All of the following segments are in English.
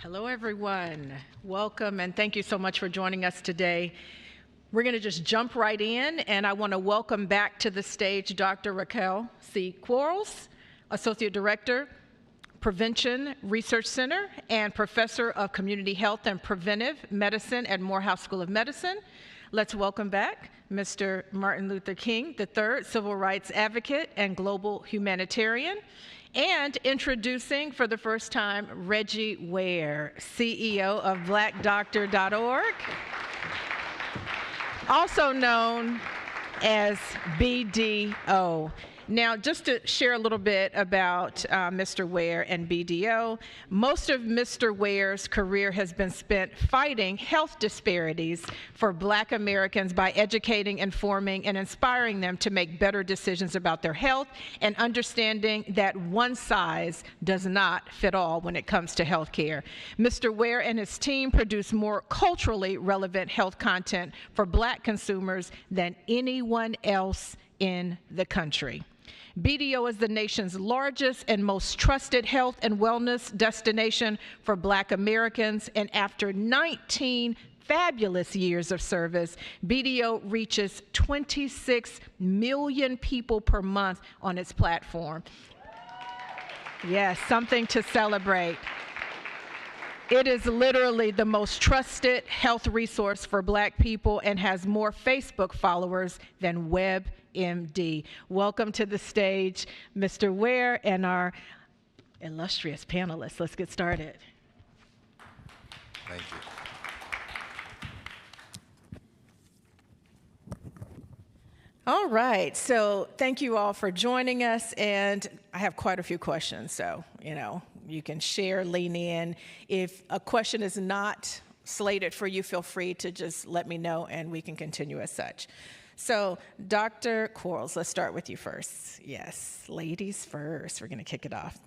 Hello, everyone. Welcome, and thank you so much for joining us today. We're going to just jump right in, and I want to welcome back to the stage Dr. Rakale Quarells, Associate Director, Prevention Research Center, and Professor of Community Health and Preventive Medicine at Morehouse School of Medicine. Let's welcome back Mr. Martin Luther King III, Civil Rights Advocate and Global Humanitarian. And introducing for the first time, Reggie Ware, CEO of blackdoctor.org, also known as BDO. Now, just to share a little bit about Mr. Ware and BDO, most of Mr. Ware's career has been spent fighting health disparities for Black Americans by educating, informing, and inspiring them to make better decisions about their health and understanding that one size does not fit all when it comes to health care. Mr. Ware and his team produce more culturally relevant health content for Black consumers than anyone else in the country. BDO is the nation's largest and most trusted health and wellness destination for Black Americans, and after 19 fabulous years of service, BDO reaches 26 million people per month on its platform. Yes, something to celebrate. It is literally the most trusted health resource for Black people and has more Facebook followers than WebMD. Welcome to the stage, Mr. Ware, and our illustrious panelists. Let's get started. Thank you. All right, so thank you all for joining us, and I have quite a few questions, so, you can share, lean in. If a question is not slated for you, feel free to just let me know, and we can continue as such. So, Dr. Quarells, let's start with you first. Yes, ladies first, we're gonna kick it off.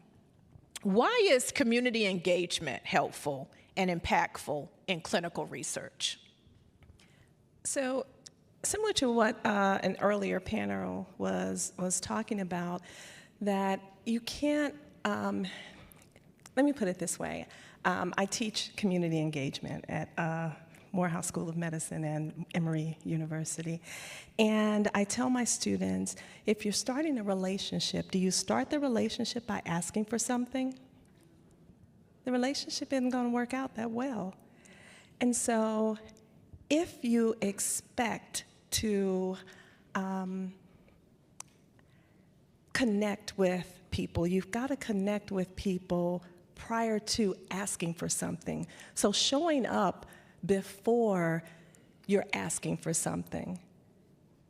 Why is community engagement helpful and impactful in clinical research? So, similar to what an earlier panel was talking about, that you can't, let me put it this way. I teach community engagement at Morehouse School of Medicine and Emory University. And I tell my students, if you're starting a relationship, do you start the relationship by asking for something? The relationship isn't going to work out that well. And so if you expect to connect with people, you've got to connect with people prior to asking for something. So showing up before you're asking for something.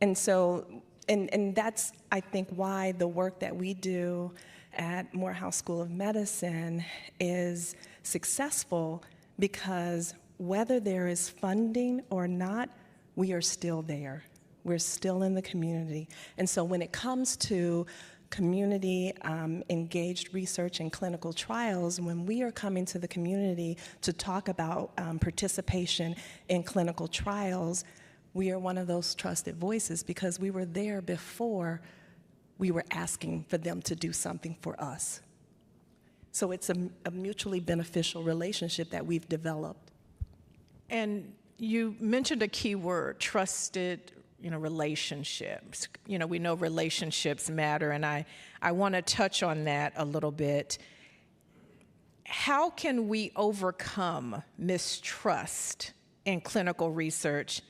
And so, and that's, I think, why the work that we do at Morehouse School of Medicine is successful, because whether there is funding or not, we are still there. We're still in the community. And so when it comes to community engaged research and clinical trials, when we are coming to the community to talk about participation in clinical trials, we are one of those trusted voices because we were there before we were asking for them to do something for us. So it's a mutually beneficial relationship that we've developed. And you mentioned a key word, trusted relationships. We know relationships matter, and I want to touch on that a little bit. How can we overcome mistrust in clinical research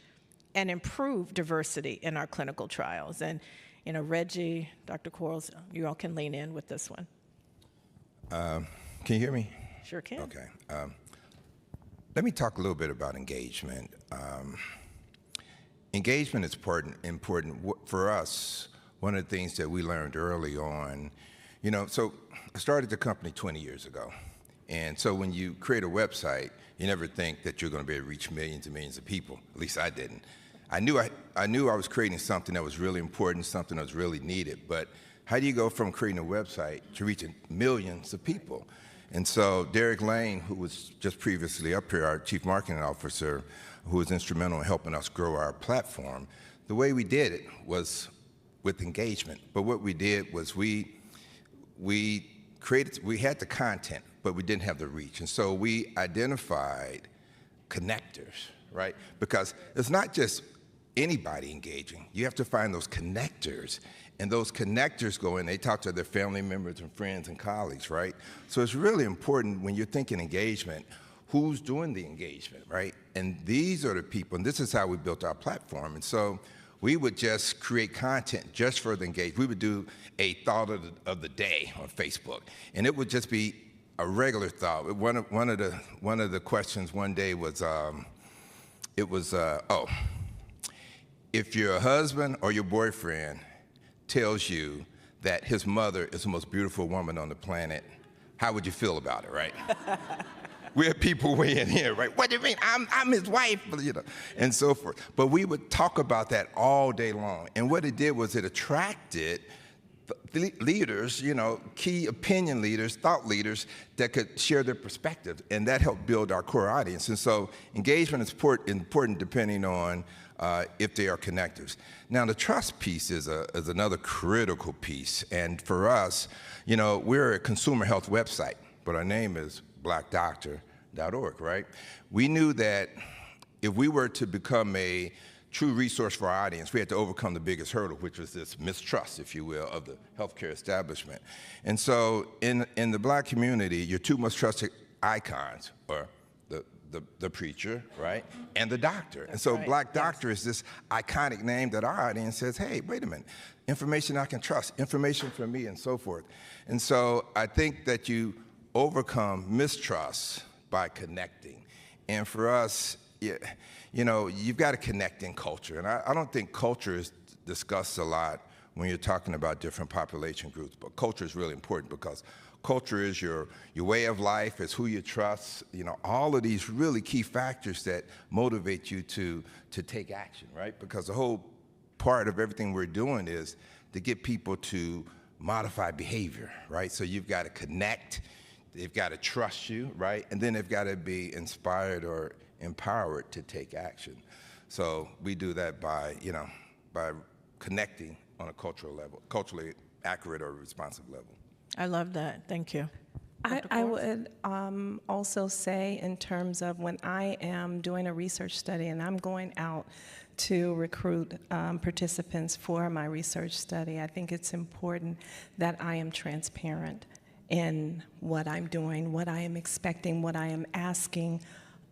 and improve diversity in our clinical trials? And, Reggie, Dr. Quarells, you all can lean in with this one. Can you hear me? Sure can. Okay. Let me talk a little bit about engagement. Engagement is important for us. One of the things that we learned early on, so I started the company 20 years ago. And so when you create a website, you never think that you're going to be able to reach millions and millions of people. At least I didn't. I knew I was creating something that was really important, something that was really needed. But how do you go from creating a website to reaching millions of people? And so Derek Lane, who was just previously up here, our chief marketing officer, who was instrumental in helping us grow our platform, the way we did it was with engagement. But what we did was we we had the content, but we didn't have the reach. And so we identified connectors, right? Because it's not just anybody engaging. You have to find those connectors. And those connectors go in, they talk to their family members and friends and colleagues, right? So it's really important when you're thinking engagement, who's doing the engagement, right? And these are the people, and this is how we built our platform. And so we would just create content just for the engagement. We would do a thought of the day on Facebook, and it would just be a regular thought. One of the questions one day was, if your husband or your boyfriend tells you that his mother is the most beautiful woman on the planet, how would you feel about it, right? We had people weigh in here, right? What do you mean? I'm his wife, you know, and so forth. But we would talk about that all day long. And what it did was it attracted leaders, you know, key opinion leaders, thought leaders that could share their perspectives, and that helped build our core audience. And so engagement is important depending on if they are connectors. Now, the trust piece is another critical piece. And for us, you know, we're a consumer health website, but our name is blackdoctor.org, right? We knew that if we were to become a true resource for our audience, we had to overcome the biggest hurdle, which was this mistrust, if you will, of the healthcare establishment. And so in the Black community, your two most trusted icons are the preacher, right, and the doctor. And so right. Black Doctor is this iconic name that our audience says, hey, wait a minute, information I can trust, information from me, and so forth. And so I think that you overcome mistrust by connecting. And for us, you know, you've got to connect in culture. And I don't think culture is discussed a lot when you're talking about different population groups, but culture is really important because culture is your way of life, it's who you trust, you know, all of these really key factors that motivate you to take action, right? Because the whole part of everything we're doing is to get people to modify behavior, right? So you've got to connect, they've got to trust you, right? And then they've got to be inspired or empowered to take action. So we do that by, you know, by connecting on a cultural level, culturally accurate or responsive level. I love that. Thank you. I would also say, in terms of when I am doing a research study and I'm going out to recruit participants for my research study, I think it's important that I am transparent in what I'm doing, what I am expecting, what I am asking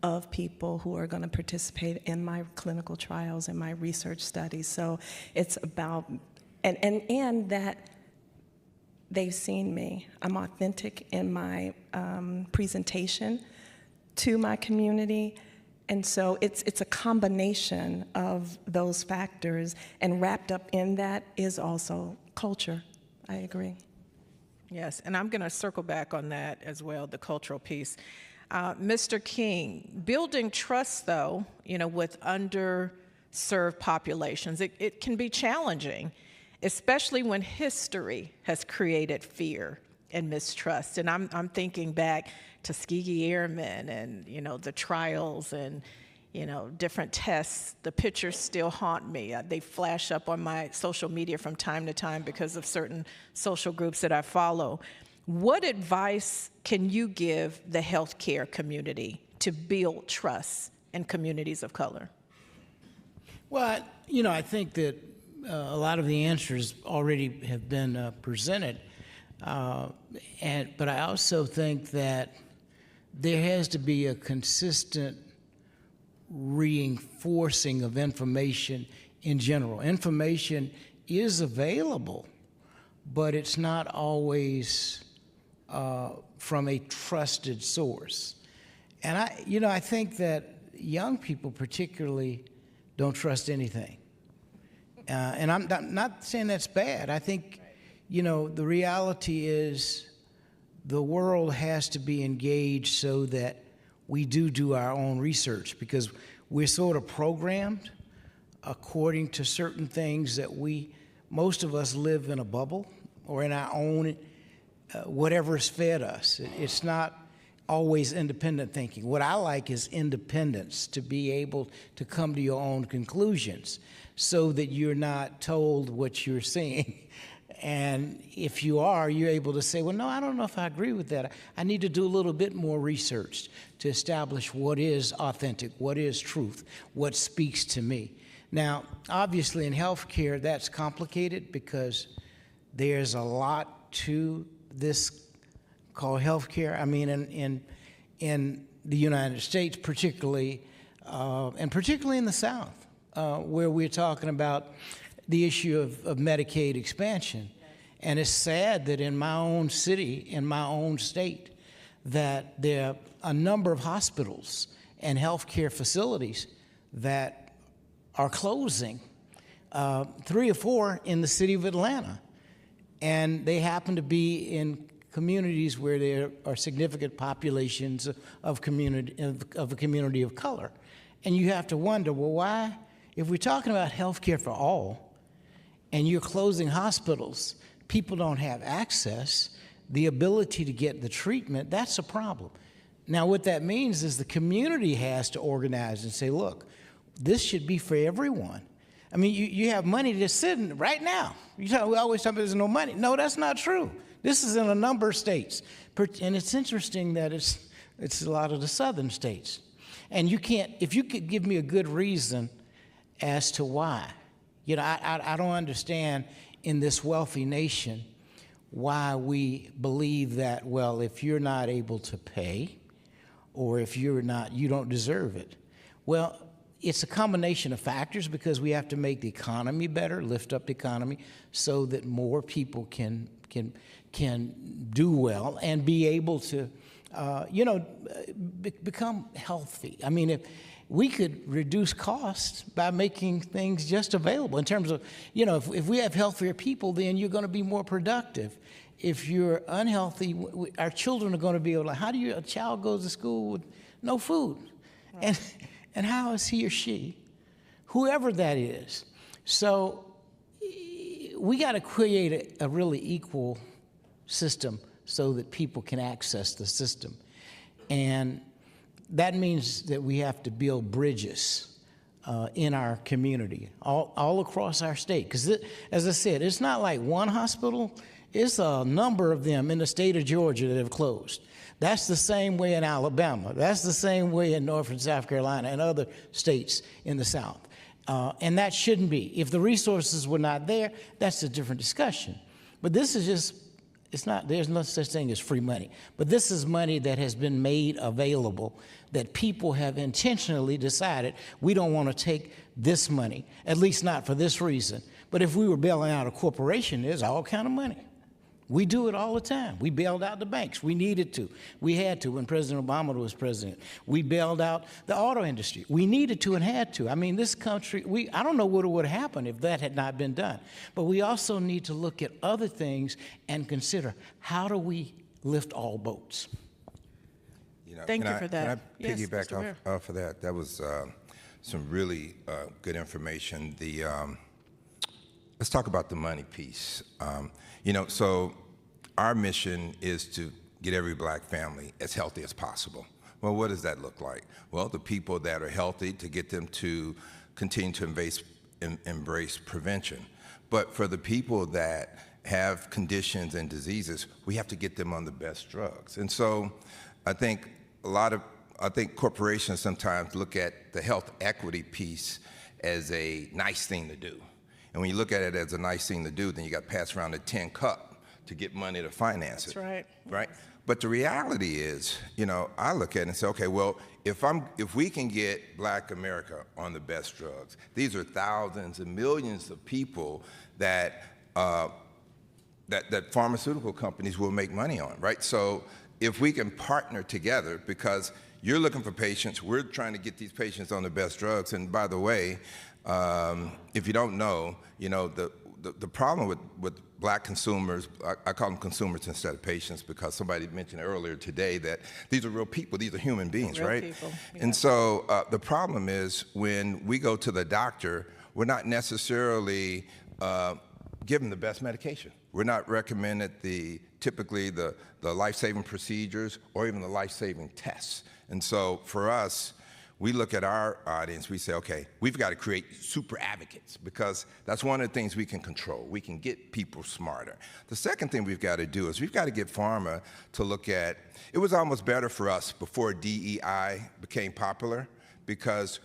of people who are going to participate in my clinical trials and my research studies. So it's about, and that they've seen me. I'm authentic in my presentation to my community. And so it's a combination of those factors, and wrapped up in that is also culture. I agree. Yes, and I'm going to circle back on that as well, the cultural piece. Mr. King, building trust, though, you know, with underserved populations, it can be challenging, especially when history has created fear and mistrust. And I'm thinking back to Tuskegee Airmen and, you know, the trials and, you know, different tests. The pictures still haunt me. They flash up on my social media from time to time because of certain social groups that I follow. What advice can you give the healthcare community to build trust in communities of color? Well, you know, I think that a lot of the answers already have been presented, but I also think that there has to be a consistent reinforcing of information in general. Information is available, but it's not always from a trusted source. And I think that young people particularly don't trust anything. And I'm not saying that's bad. I think, you know, the reality is the world has to be engaged so that we do our own research, because we're sort of programmed according to certain things that most of us live in a bubble or in our own, whatever's fed us. It's not always independent thinking. What I like is independence, to be able to come to your own conclusions so that you're not told what you're seeing And if you are, you're able to say, well, no, I don't know if I agree with that. I need to do a little bit more research to establish what is authentic, what is truth, what speaks to me. Now, obviously in healthcare, that's complicated because there's a lot to this called healthcare. I mean, in the United States, particularly, and particularly in the South, where we're talking about the issue of Medicaid expansion. And it's sad that in my own city, in my own state, that there are a number of hospitals and healthcare facilities that are closing, 3 or 4 in the city of Atlanta. And they happen to be in communities where there are significant populations of a community of color. And you have to wonder, well, why, if we're talking about healthcare for all, and you're closing hospitals, people don't have access, the ability to get the treatment, that's a problem. Now, what that means is the community has to organize and say, look, this should be for everyone. I mean, you have money just sitting right now. We always talk about there's no money. No, that's not true. This is in a number of states. And it's interesting that it's a lot of the southern states. And you can't, if you could give me a good reason as to why. You know, I don't understand in this wealthy nation why we believe that, well, if you're not able to pay or if you don't deserve it. Well, it's a combination of factors because we have to make the economy better, lift up the economy so that more people can do well and be able to, become healthy. I mean, if we could reduce costs by making things just available in terms of, if we have healthier people, then you're going to be more productive. If you're unhealthy, our children are going to be able to, how do a child goes to school with no food? Right. And how is he or she, whoever that is? So we got to create a really equal system so that people can access the system. And that means that we have to build bridges in our community, all across our state. Because as I said, it's not like one hospital, it's a number of them in the state of Georgia that have closed. That's the same way in Alabama. That's the same way in North and South Carolina and other states in the South. And that shouldn't be. If the resources were not there, that's a different discussion. But this is just, there's no such thing as free money. But this is money that has been made available, that people have intentionally decided we don't want to take this money, at least not for this reason. But if we were bailing out a corporation, there's all kind of money. We do it all the time. We bailed out the banks. We needed to. We had to when President Obama was president. We bailed out the auto industry. We needed to and had to. I mean, this country, I don't know what would have happened if that had not been done. But we also need to look at other things and consider, how do we lift all boats? Thank you for that. Can I piggyback off of that? That was some really good information. Let's talk about the money piece. So our mission is to get every black family as healthy as possible. Well, what does that look like? Well, the people that are healthy, to get them to continue to embrace prevention. But for the people that have conditions and diseases, we have to get them on the best drugs. And so I think corporations sometimes look at the health equity piece as a nice thing to do. And when you look at it as a nice thing to do, then you got to pass around a tin cup to get money to finance it. That's right. Right? But the reality is, I look at it and say, okay, well, if we can get Black America on the best drugs, these are thousands and millions of people that pharmaceutical companies will make money on, right? So if we can partner together, because you're looking for patients, we're trying to get these patients on the best drugs. And by the way, if you don't know, the problem with black consumers, I call them consumers instead of patients, because somebody mentioned earlier today that these are real people, these are human beings, real right? People, yeah. And so the problem is when we go to the doctor, we're not necessarily given the best medication. We're not recommended typically the life-saving procedures or even the life-saving tests. And so for us, we look at our audience, we say, okay, we've got to create super advocates because that's one of the things we can control. We can get people smarter. The second thing we've got to do is we've got to get pharma to look at, it was almost better for us before DEI became popular because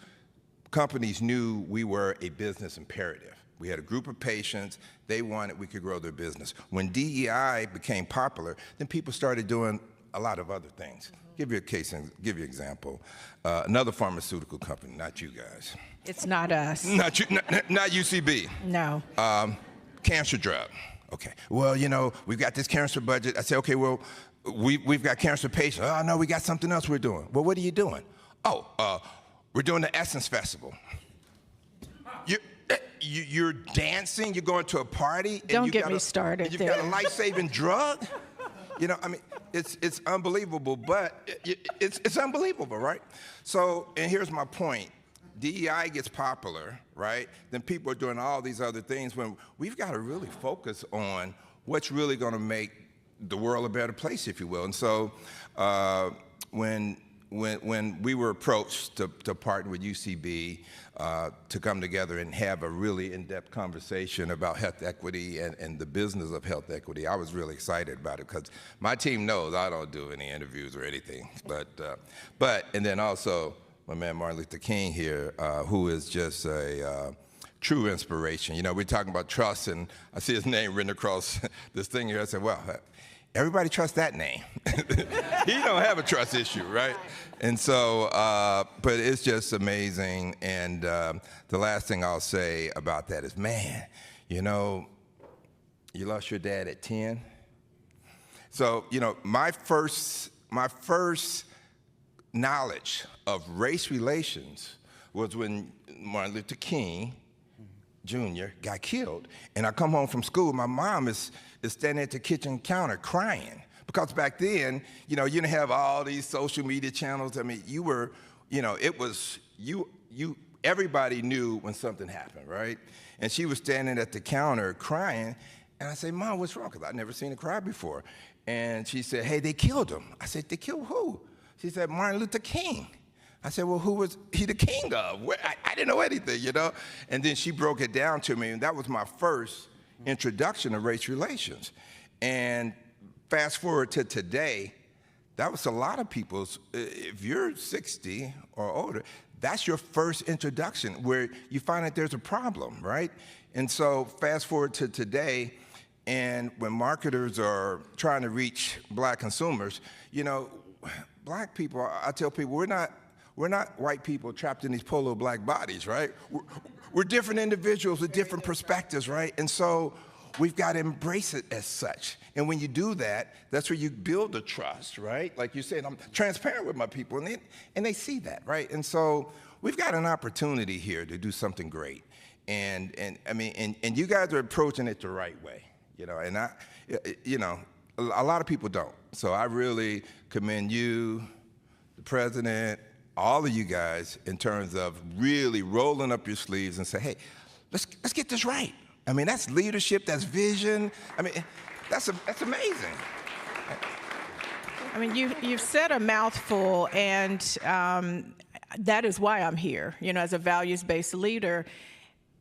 companies knew we were a business imperative. We had a group of patients, they wanted we could grow their business. When DEI became popular, then people started doing a lot of other things. Give you a case and give you an example. Another pharmaceutical company, not you guys. It's not us. Not you, not UCB. No. Cancer drug. Okay. Well, you know, we've got this cancer budget. I say, okay, well, we've got cancer patients. Oh, no, we got something else we're doing. Well, what are you doing? Oh, we're doing the Essence Festival. You're dancing, you're going to a party. Don't get me started. You've got a life-saving drug? You know, I mean, it's unbelievable, but it's unbelievable, right? So, and here's my point. DEI gets popular, right? Then people are doing all these other things when we've got to really focus on what's really going to make the world a better place, if you will. And so when we were approached to partner with UCB to come together and have a really in-depth conversation about health equity and the business of health equity, I was really excited about it because my team knows I don't do any interviews or anything. And then also my man Martin Luther King here, who is just a true inspiration. You know, we're talking about trust, and I see his name written across this thing here. I said, well, everybody trusts that name. He don't have a trust issue, right? And so, but it's just amazing. And the last thing I'll say about that is, man, you know, you lost your dad at 10. So, you know, my first knowledge of race relations was when Martin Luther King Jr. got killed. And I come home from school, my mom is standing at the kitchen counter crying. Because back then, you know, you didn't have all these social media channels. I mean, you were, you know, it was, everybody knew when something happened, right? And she was standing at the counter crying. And I said, Mom, what's wrong? Because I'd never seen her cry before. And she said, hey, they killed him. I said, they killed who? She said, Martin Luther King. I said, well, who was he the king of? I didn't know anything, you know? And then she broke it down to me, and that was my first introduction to race relations. And fast forward to today, that was a lot of people's, if you're 60 or older, that's your first introduction where you find that there's a problem, right? And so fast forward to today, and when marketers are trying to reach black consumers, you know, black people, I tell people, we're not white people trapped in these poor little black bodies, right? We're different individuals with different perspectives, right? And so we've got to embrace it as such. And when you do that, that's where you build the trust, right? Like you said, I'm transparent with my people, and they see that, right? And so we've got an opportunity here to do something great. And I mean, and you guys are approaching it the right way, you know, and a lot of people don't. So I really commend you, the president, all of you guys in terms of really rolling up your sleeves and say, hey, let's get this right. I mean, that's leadership, that's vision. I mean, that's amazing. I mean, you've said a mouthful, and that is why I'm here, you know, as a values-based leader.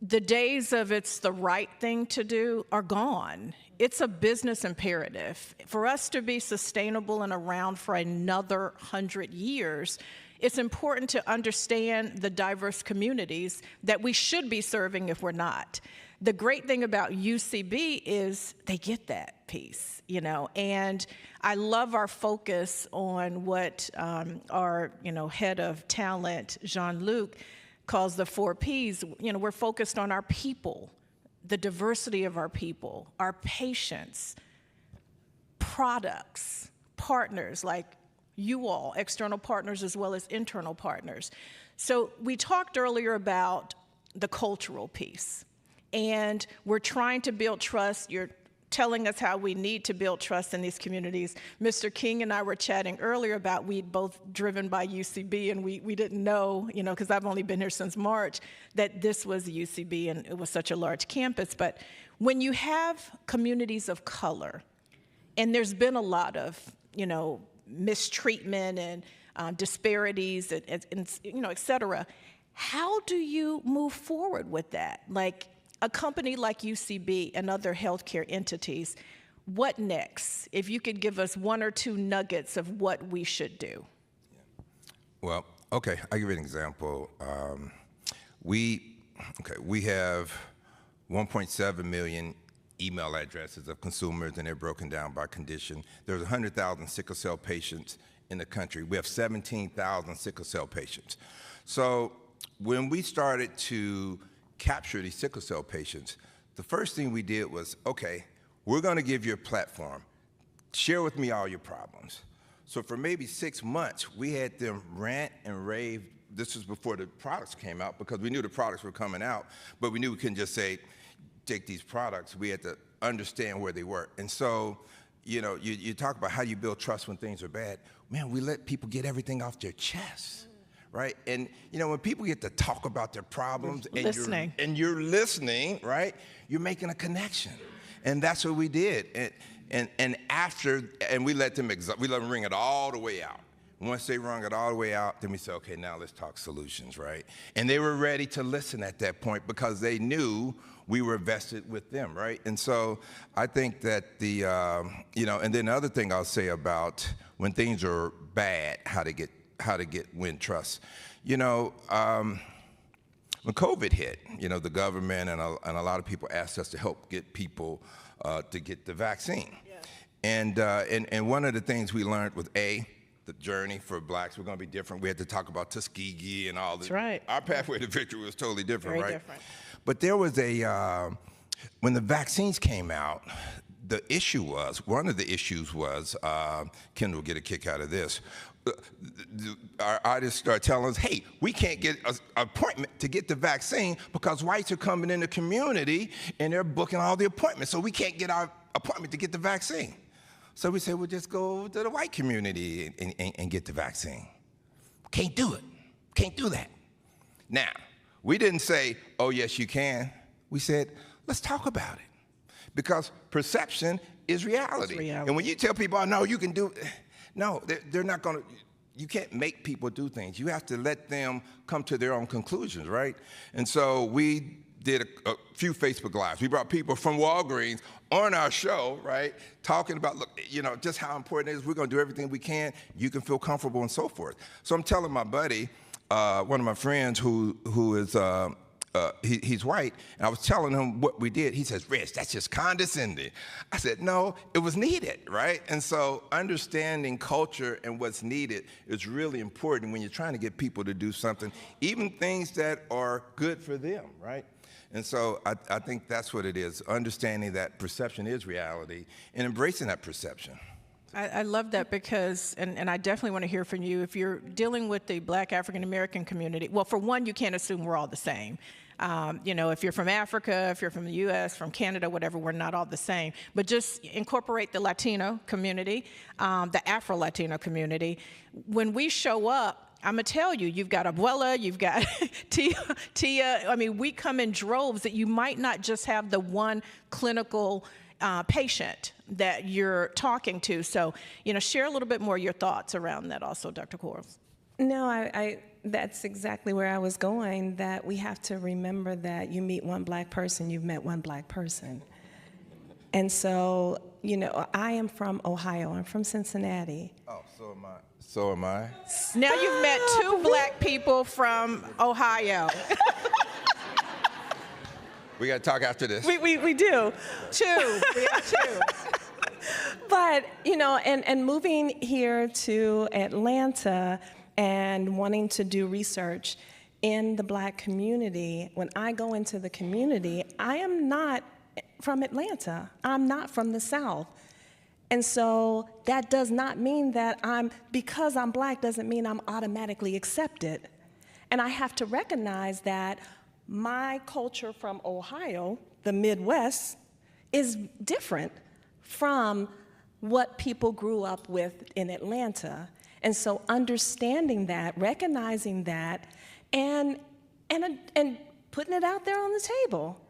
The days of it's the right thing to do are gone. It's a business imperative. For us to be sustainable and around for another 100 years, it's important to understand the diverse communities that we should be serving if we're not. The great thing about UCB is they get that piece, you know, and I love our focus on what our, you know, head of talent, Jean-Luc, calls the 4 Ps. You know, we're focused on our people, the diversity of our people, our patients, products, partners like you all, external partners as well as internal partners. So we talked earlier about the cultural piece, and we're trying to build trust. You're telling us how we need to build trust in these communities. Mr. King and I were chatting earlier about we'd both driven by UCB, and we didn't know, you know, because I've only been here since March, that this was UCB and it was such a large campus. But when you have communities of color, and there's been a lot of, you know, mistreatment and disparities, and et cetera. How do you move forward with that? Like a company like UCB and other healthcare entities, what next? If you could give us one or two nuggets of what we should do. Well, okay, I'll give you an example. We have 1.7 million email addresses of consumers, and they're broken down by condition. There's 100,000 sickle cell patients in the country. We have 17,000 sickle cell patients. So when we started to capture these sickle cell patients, the first thing we did was, okay, we're going to give you a platform. Share with me all your problems. So for maybe 6 months, we had them rant and rave. This was before the products came out, because we knew the products were coming out, but we knew we couldn't just say, take these products. We had to understand where they were. And so, you talk about how you build trust when things are bad. Man, we let people get everything off their chest, right? And, when people get to talk about their problems and you're listening, right, you're making a connection. And that's what we did. And we let them wring it all the way out. Once they wrung it all the way out, then we said, okay, now let's talk solutions, right? And they were ready to listen at that point because they knew we were vested with them, right? And so I think that and then the other thing I'll say about when things are bad, how to win trust. When COVID hit, the government and a lot of people asked us to help get people to get the vaccine. Yeah. And one of the things we learned was the journey for blacks were going to be different. We had to talk about Tuskegee and all this. That's right. Our pathway to victory was totally different, Very right? different. But there was when the vaccines came out, one of the issues was, Kendall will get a kick out of this, our artists start telling us, hey, we can't get an appointment to get the vaccine because whites are coming in the community and they're booking all the appointments, so we can't get our appointment to get the vaccine. So we said, we'll just go to the white community and get the vaccine. Can't do it. Can't do that. Now, we didn't say, oh, yes, you can. We said, let's talk about it. Because perception is reality. reality. And when you tell people, oh, no, you can do it. No, they're not going to. You can't make people do things. You have to let them come to their own conclusions, right? And so we did a few Facebook Lives. We brought people from Walgreens on our show, right, talking about, look, just how important it is. We're going to do everything we can. You can feel comfortable and so forth. So I'm telling my buddy, one of my friends who is, he's white, and I was telling him what we did. He says, Reg, that's just condescending. I said, no, it was needed, right? And so understanding culture and what's needed is really important when you're trying to get people to do something, even things that are good for them, right? And so I think that's what it is, understanding that perception is reality and embracing that perception. I love that because, and I definitely want to hear from you, if you're dealing with the Black African-American community, well, for one, you can't assume we're all the same. If you're from Africa, if you're from the U.S., from Canada, whatever, we're not all the same. But just incorporate the Latino community, the Afro-Latino community. When we show up, I'm going to tell you, you've got Abuela, you've got Tia. I mean, we come in droves that you might not just have the one clinical patient that you're talking to. So, share a little bit more your thoughts around that also, Dr. Quarells. No, that's exactly where I was going, that we have to remember that you meet one black person, you've met one black person. And so, I am from Ohio. I'm from Cincinnati. Oh, so am I. So am I. Now you've met two black people from Ohio. We got to talk after this. We do. Two. We have two. But, and moving here to Atlanta and wanting to do research in the black community, when I go into the community, I am not from Atlanta. I'm not from the South. And so that does not mean that because I'm black doesn't mean I'm automatically accepted. And I have to recognize that my culture from Ohio, the Midwest, is different from what people grew up with in Atlanta. And so understanding that, recognizing that, and putting it out there on the table.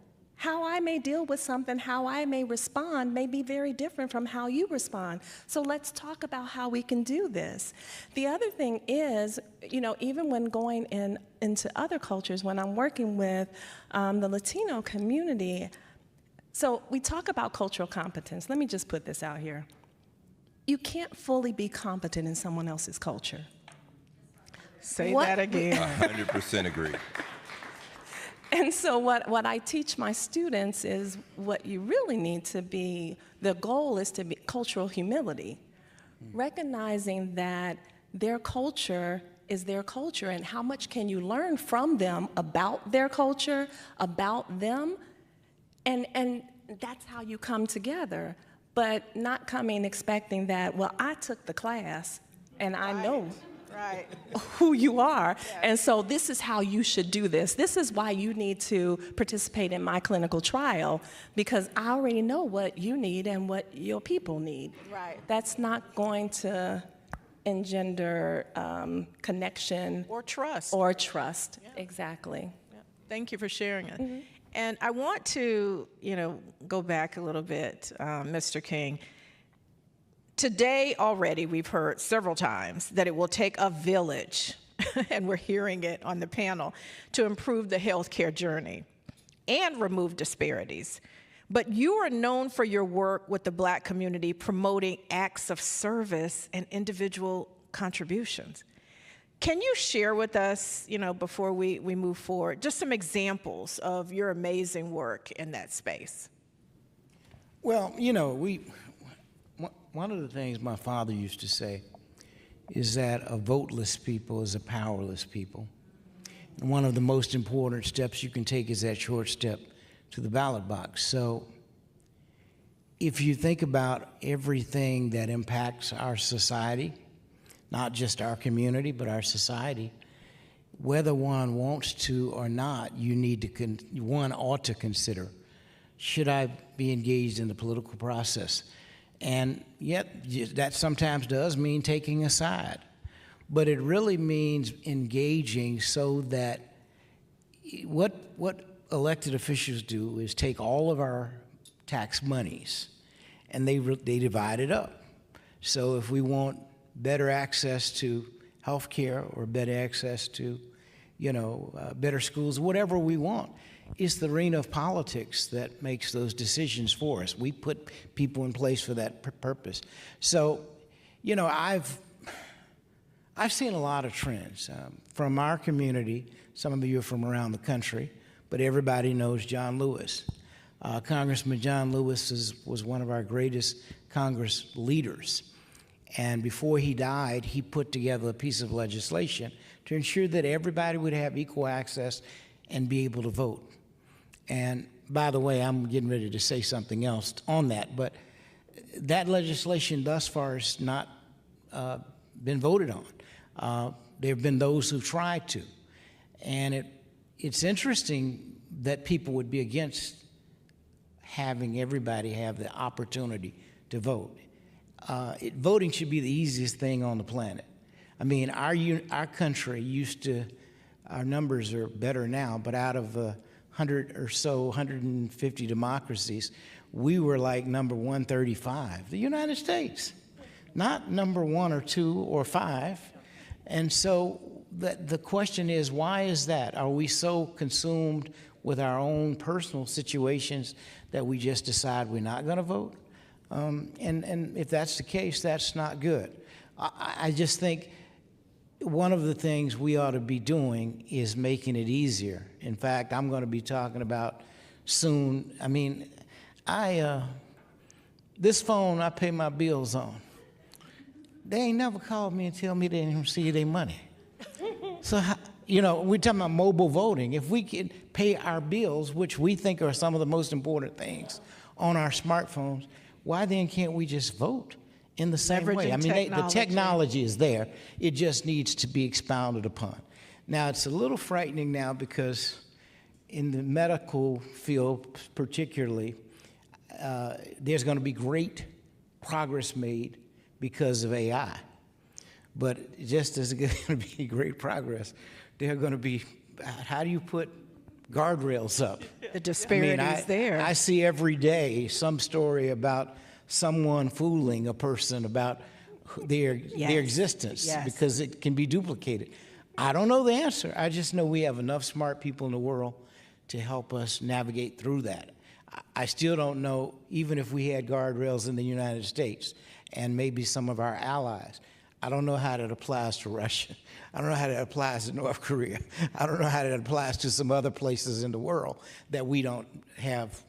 How I may deal with something, how I may respond may be very different from how you respond. So let's talk about how we can do this. The other thing is, even when going into other cultures, when I'm working with the Latino community, so we talk about cultural competence. Let me just put this out here. You can't fully be competent in someone else's culture. Say that again. 100% agree. And so what I teach my students is what you really need to be, the goal is to be cultural humility, recognizing that their culture is their culture, and how much can you learn from them about their culture, about them, and that's how you come together, but not coming expecting that, well, I took the class, and I know who you are, and so this is how you should do this. This is why you need to participate in my clinical trial, because I already know what you need and what your people need. Right. That's not going to engender connection. Or trust. Yeah. Exactly. Yeah. Thank you for sharing it. And I want to, go back a little bit, Mr. King. Today already we've heard several times that it will take a village, and we're hearing it on the panel, to improve the healthcare journey and remove disparities. But you are known for your work with the Black community promoting acts of service and individual contributions. Can you share with us, before we move forward, just some examples of your amazing work in that space? Well, one of the things my father used to say is that a voteless people is a powerless people. And one of the most important steps you can take is that short step to the ballot box. So if you think about everything that impacts our society, not just our community, but our society, whether one wants to or not, one ought to consider, should I be engaged in the political process? And yet, that sometimes does mean taking a side. But it really means engaging so that what elected officials do is take all of our tax monies and they divide it up. So if we want better access to health care or better access to, better schools, whatever we want, it's the arena of politics that makes those decisions for us. We put people in place for that purpose. So, I've seen a lot of trends from our community. Some of you are from around the country, but everybody knows John Lewis. Congressman John Lewis was one of our greatest Congress leaders. And before he died, he put together a piece of legislation to ensure that everybody would have equal access and be able to vote. And by the way, I'm getting ready to say something else on that, but that legislation thus far has not been voted on. There have been those who tried to. And it's interesting that people would be against having everybody have the opportunity to vote. Voting should be the easiest thing on the planet. I mean, our country used to, our numbers are better now, but out of 100 or so, 150 democracies, we were like number 135, the United States, not number 1 or 2 or 5. And so the question is, why is that? Are we so consumed with our own personal situations that we just decide we're not going to vote? And if that's the case, that's not good. I just think one of the things we ought to be doing is making it easier. In fact, I'm going to be talking about soon. I mean, this phone I pay my bills on. They ain't never called me and tell me they didn't receive their money. So, we're talking about mobile voting. If we can pay our bills, which we think are some of the most important things, on our smartphones, why then can't we just vote in the same way? I mean, the technology is there. It just needs to be expounded upon. Now, it's a little frightening now because in the medical field particularly, there's going to be great progress made because of AI. But just as there's going to be great progress, there are going to be, how do you put guardrails up. The disparities there. I see every day some story about someone fooling a person about their existence Yes. because it can be duplicated. I don't know the answer. I just know we have enough smart people in the world to help us navigate through that. I still don't know, even if we had guardrails in the United States and maybe some of our allies, I don't know how that applies to Russia. I don't know how that applies to North Korea. I don't know how that applies to some other places in the world that we don't have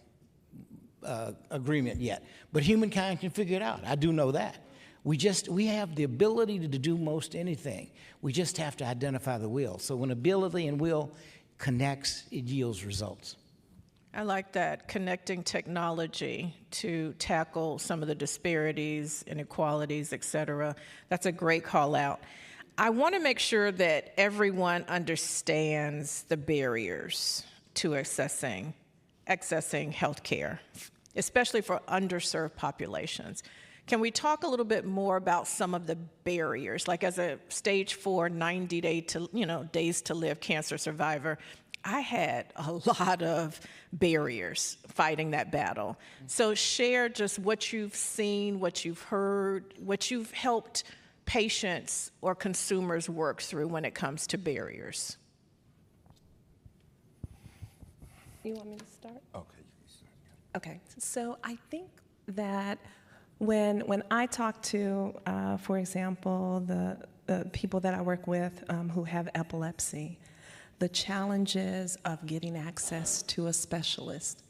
agreement yet. But humankind can figure it out. I do know that. We have the ability to do most anything. We just have to identify the will. So when ability and will connects, it yields results. I like that, connecting technology to tackle some of the disparities, inequalities, et cetera. That's a great call out. I want to make sure that everyone understands the barriers to accessing healthcare, especially for underserved populations. Can we talk a little bit more about some of the barriers? Like as a stage 4, 90-day days to live cancer survivor, I had a lot of barriers fighting that battle. So share just what you've seen, what you've heard, what you've helped patients or consumers work through when it comes to barriers. You want me to start? Okay, you can start. Okay, so I think that when I talk to, for example, the people that I work with who have epilepsy, the challenges of getting access to a specialist.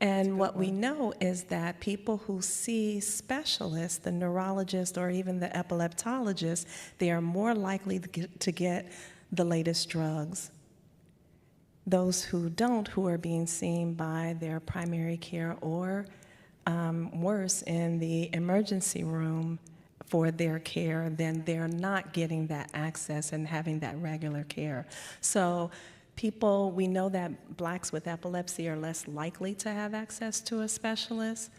And what we know is that people who see specialists, the neurologist or even the epileptologist, they are more likely to get the latest drugs. Those who don't, who are being seen by their primary care or worse, in the emergency room for their care, then they're not getting that access and having that regular care. So we know that blacks with epilepsy are less likely to have access to a specialist,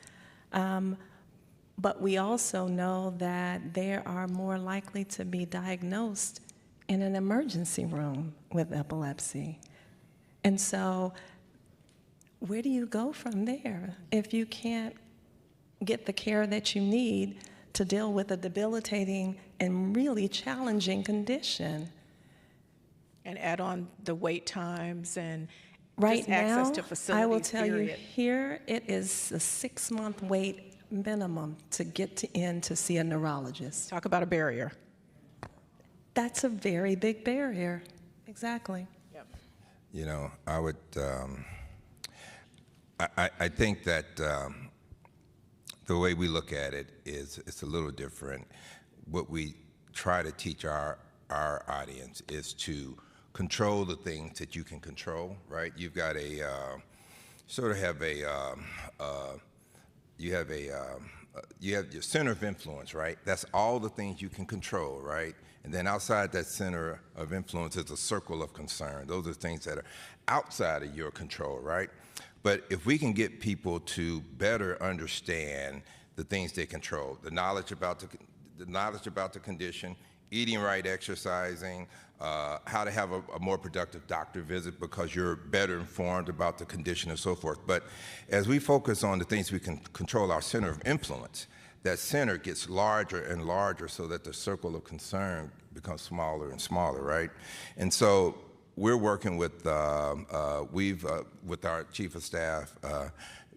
but we also know that they are more likely to be diagnosed in an emergency room with epilepsy. And so where do you go from there if you can't get the care that you need to deal with a debilitating and really challenging condition? And add on the wait times and Right just now, access to facilities, I will tell period. you here, it is a 6-month wait minimum to get in to see a neurologist. Talk about a barrier. That's a very big barrier. Exactly. Yep. You know, I would, I think that the way we look at it is it's a little different. What we try to teach our audience is to control the things that you can control, right? You've got a, sort of have a, you have your center of influence, right? That's all the things you can control, right? And then outside that center of influence is a circle of concern. Those are things that are outside of your control, right? But if we can get people to better understand the things they control, the knowledge about the condition, eating right, exercising, how to have a more productive doctor visit because you're better informed about the condition and so forth. But as we focus on the things we can control, our center of influence, that center gets larger and larger so that the circle of concern becomes smaller and smaller, right? And so we're working with, with our chief of staff,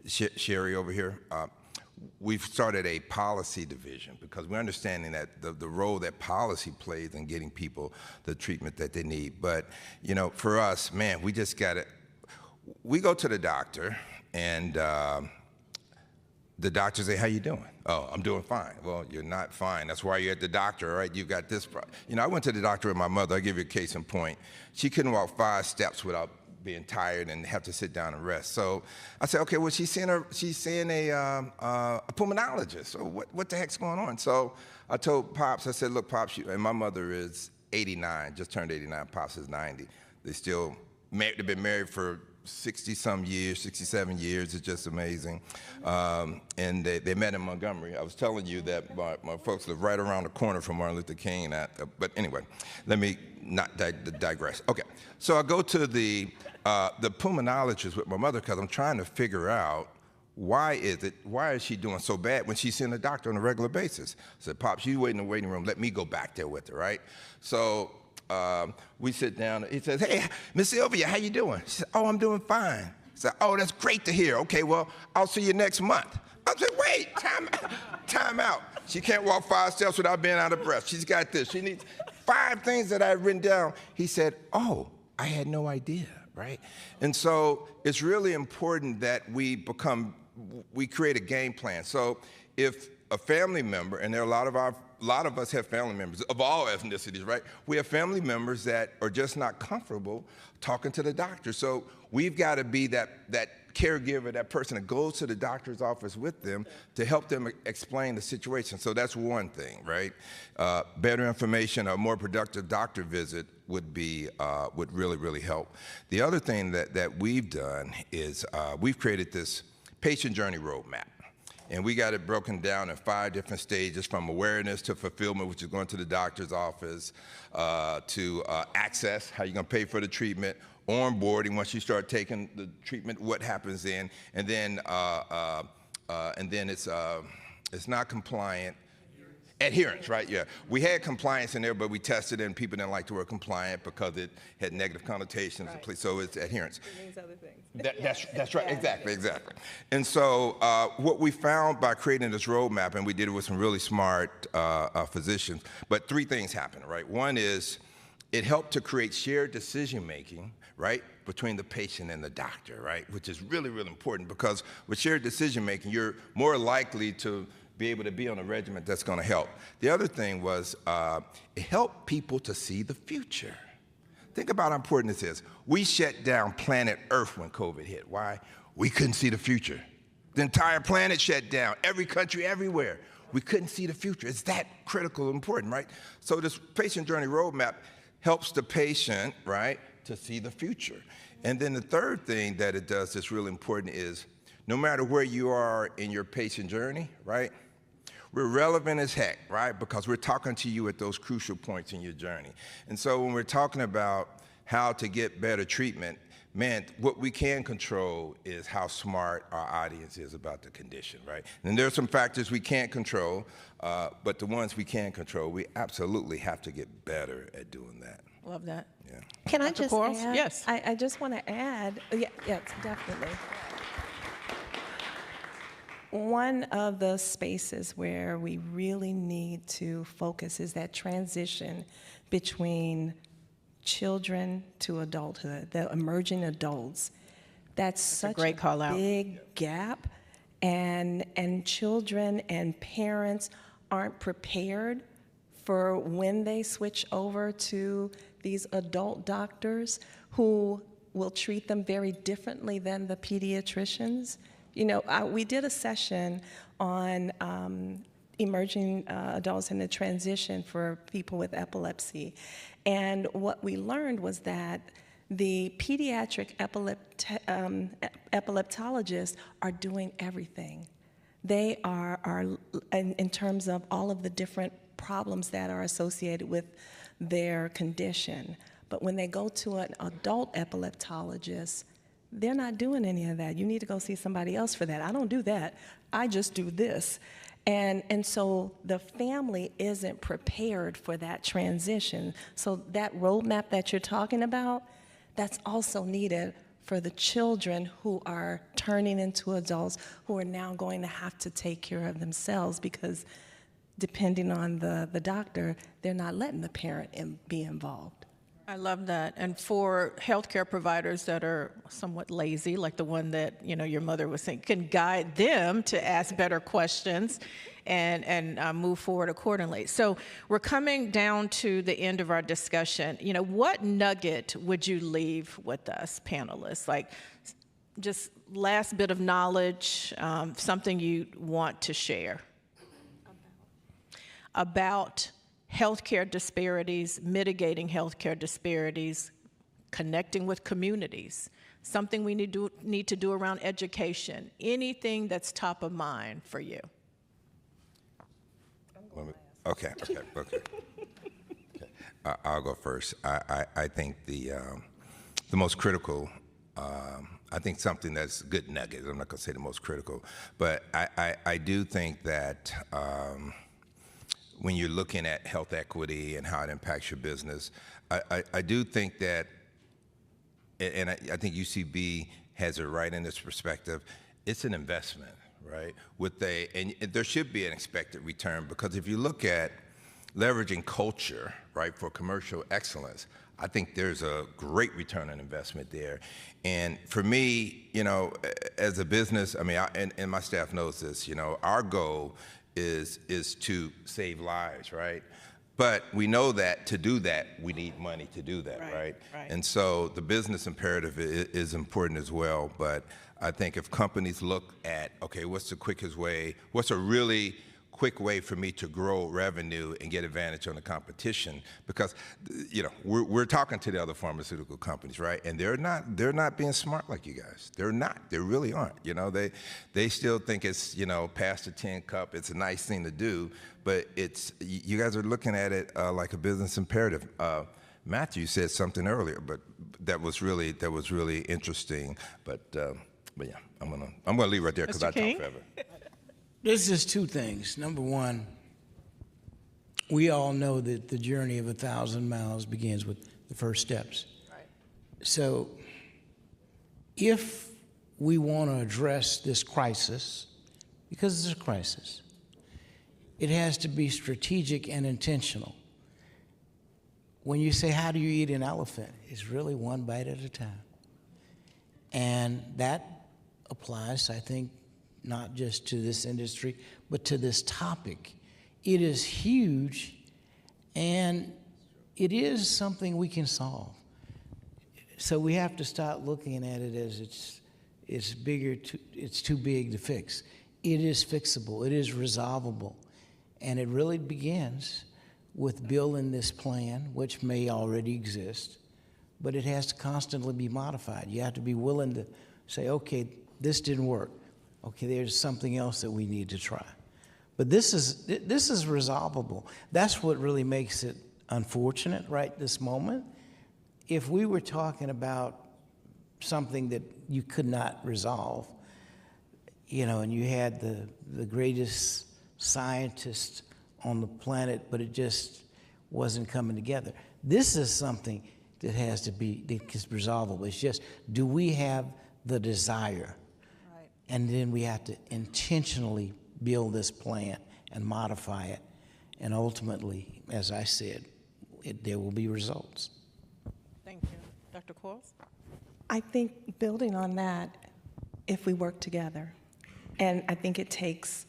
Sherry over here, we've started a policy division because we're understanding that the role that policy plays in getting people the treatment that they need. But, you know, for us, man, we just got to, we go to the doctor and the doctor say, how you doing? Oh, I'm doing fine. Well, you're not fine. That's why you're at the doctor, right? You've got this problem. You know, I went to the doctor with my mother. I'll give you a case in point. She couldn't walk 5 steps without being tired and have to sit down and rest. So I said, okay, well, she's seeing a pulmonologist. So what the heck's going on? So I told Pops, I said, look, Pops, and my mother is 89, just turned 89. Pops is 90. They've been married for 60-some years, 67 years. It's just amazing. And they met in Montgomery. I was telling you that my folks live right around the corner from Martin Luther King. But anyway, let me not digress. Okay, so I go to the pulmonologist with my mother because I'm trying to figure out why is she doing so bad when she's seeing a doctor on a regular basis? I said, Pops, you wait in the waiting room. Let me go back there with her, right? So we sit down. He says, hey, Miss Sylvia, how you doing? She said, oh, I'm doing fine. I said, oh, that's great to hear. Okay, well, I'll see you next month. I said, wait, time out. She can't walk 5 steps without being out of breath. She's got this. She needs 5 things that I've written down. He said, oh, I had no idea, right? And so it's really important that we create a game plan. So if a family member, and there are a lot of us have family members of all ethnicities, right? We have family members that are just not comfortable talking to the doctor. So we've got to be that caregiver, that person that goes to the doctor's office with them to help them explain the situation. So that's one thing, right? Better information, a more productive doctor visit would really, really help. The other thing that we've done is we've created this patient journey roadmap. And we got it broken down in 5 different stages, from awareness to fulfillment, which is going to the doctor's office, to access, how you're going to pay for the treatment, onboarding, once you start taking the treatment, what happens then, and then it's not compliant. Adherence, right? Yeah. We had compliance in there, but we tested it, and people didn't like the word compliant because it had negative connotations. Right. So it's adherence. It means other things. That's right. Exactly. And so what we found by creating this roadmap, and we did it with some really smart physicians, but 3 things happened, right? One is it helped to create shared decision-making, right, between the patient and the doctor, right, which is really, really important, because with shared decision-making, you're more likely to be able to be on a regimen that's going to help. The other thing was it helped people to see the future. Think about how important this is. We shut down planet Earth when COVID hit. Why? We couldn't see the future. The entire planet shut down, every country, everywhere. We couldn't see the future. It's that critical and important, right? So this patient journey roadmap helps the patient, right, to see the future. And then the third thing that it does that's really important is no matter where you are in your patient journey, right, we're relevant as heck, right? Because we're talking to you at those crucial points in your journey. And so when we're talking about how to get better treatment, man, what we can control is how smart our audience is about the condition, right? And there are some factors we can't control, but the ones we can control, we absolutely have to get better at doing that. Love that. Yeah. Can I Dr. just Quarells? add? Yes. I just want to add, yes, definitely. One of the spaces where we really need to focus is that transition between children to adulthood, the emerging adults. That's such a great call out. Big gap, and children and parents aren't prepared for when they switch over to these adult doctors who will treat them very differently than the pediatricians. You know, we did a session on emerging adults in the transition for people with epilepsy. And what we learned was that the pediatric epileptologists are doing everything. They are in terms of all of the different problems that are associated with their condition. But when they go to an adult epileptologist, they're not doing any of that. You need to go see somebody else for that. I don't do that. I just do this. And so the family isn't prepared for that transition. So that roadmap that you're talking about, that's also needed for the children who are turning into adults who are now going to have to take care of themselves, because depending on the doctor, they're not letting the parent be involved. I love that. And for healthcare providers that are somewhat lazy, like the one that, you know, your mother was saying, can guide them to ask better questions and move forward accordingly. So we're coming down to the end of our discussion. You know, what nugget would you leave with us, panelists? Like, just last bit of knowledge, something you want to share about healthcare disparities, mitigating healthcare disparities, connecting with communities, something we need to do around education, anything that's top of mind for you. Okay. I'll go first. I think the most critical, I think something that's good nugget, I'm not going to say the most critical, but I do think that when you're looking at health equity and how it impacts your business, I do think that, and I think UCB has it right in this perspective, it's an investment, right? And there should be an expected return, because if you look at leveraging culture, right, for commercial excellence, I think there's a great return on investment there. And for me, as a business, I mean, and my staff knows this, our goal is to save lives, right? But we know that to do that, we need money to do that, right? And so the business imperative is important as well. But I think if companies look at, okay, what's the quickest way, what's a really quick way for me to grow revenue and get advantage on the competition, because we're talking to the other pharmaceutical companies, right? And they're not being smart like you guys. They're not. They really aren't. They still think it's past the 10 cup. It's a nice thing to do, but you guys are looking at it like a business imperative. Matthew said something earlier, but that was really interesting. But yeah, I'm gonna leave right there because I talk forever. This is two things. Number one, we all know that the journey of 1,000 miles begins with the first steps. Right. So if we want to address this crisis, because it's a crisis, it has to be strategic and intentional. When you say, how do you eat an elephant? It's really one bite at a time. And that applies, I think, not just to this industry, but to this topic. It is huge, and it is something we can solve. So we have to start looking at it as it's too big to fix. It is fixable, it is resolvable, and it really begins with building this plan, which may already exist, but it has to constantly be modified. You have to be willing to say, okay, this didn't work. Okay, there's something else that we need to try. But this is resolvable. That's what really makes it unfortunate right this moment. If we were talking about something that you could not resolve, and you had the greatest scientist on the planet, but it just wasn't coming together. This is something that has to be resolvable. It's just, do we have the desire? And then we have to intentionally build this plan and modify it. And ultimately, as I said, there will be results. Thank you. Dr. Quarells? I think building on that, if we work together, and I think it takes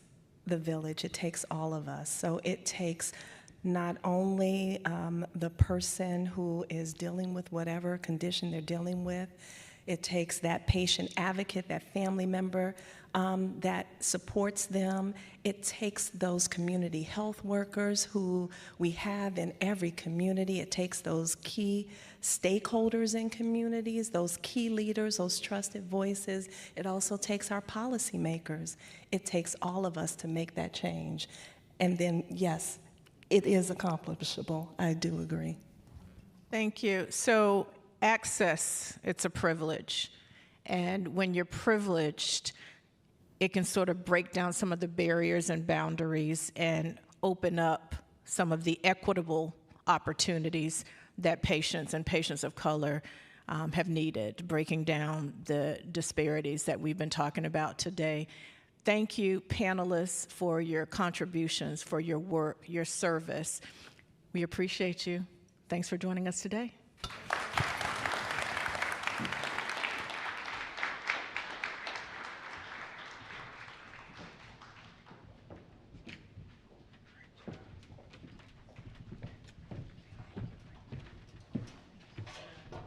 the village, it takes all of us. So it takes not only the person who is dealing with whatever condition they're dealing with, it takes that patient advocate, that family member that supports them. It takes those community health workers who we have in every community. It takes those key stakeholders in communities, those key leaders, those trusted voices. It also takes our policymakers. It takes all of us to make that change. And then, yes, it is accomplishable. I do agree. Thank you. So access, it's a privilege. And when you're privileged, it can sort of break down some of the barriers and boundaries and open up some of the equitable opportunities that patients and patients of color have needed, breaking down the disparities that we've been talking about today. Thank you, panelists, for your contributions, for your work, your service. We appreciate you. Thanks for joining us today.